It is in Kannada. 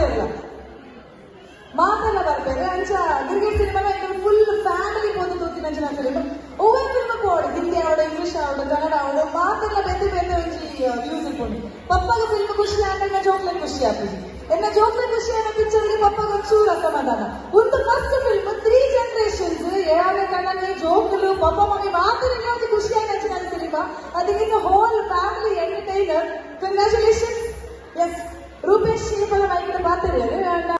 ಮಾತಿರಲ್ಲ ಮಾತೆಲ್ಲ ಬರ್ಬೇಕು ಅಂಚ ಕ್ರಿಕೆಟ್ ಸಿನಿಮಾ ಫುಲ್ ಫ್ಯಾಮಿಲಿ ಬಂದು ತೋತಿನ ಅಂಚಿನ ಫಿಲ್ಮ್ ಓವರ್ ಫಿಲ್ಮ್ ಪೋಡು ಹಿಂದಿ ಆವಡು ಇಂಗ್ಲಿಷ್ ಆವಡು ಕನ್ನಡ ಆವಡು ಮಾತೆಲ್ಲ ಬೆಂದು ಬೆಂದು ಒಂಜಿ ವ್ಯೂಸ್ ಇಪ್ಪುಂಡು ಪಪ್ಪಗ ಫಿಲ್ಮ್ ಖುಷಿ ಆಂಡ ಜೋಕ್ಲೆ ಖುಷಿ ಆಗ್ತದೆ ಎನ್ನ ಜೋಕ್ಲೆ ಖುಷಿ ಅನ್ನೋ ಪಿಕ್ಚರ್ಗೆ ಪಪ್ಪಗ ಒಂಚೂರು ಅಸಮಾಧಾನ ಒಂದು ಫಸ್ಟ್ ಫಿಲ್ಮ್ 3 ಜನರೇಷನ್ಸ್ ಏಳನೇ ಕಣ್ಣನೇ ಜೋಕಲು ಪಪ್ಪ ಮಮ್ಮಿ ಮಾತಿನ ಒಂದು ಖುಷಿಯಾಗಿ ಅಂಚಿನ ಸಿನಿಮಾ ಅದಕ್ಕಿಂತ whole family entertainer congratulations S Rupesh ಶ್ರೀಫಲ ಮೈಕಡೆ ಮಾತಾಡಿದ್ದಾರೆ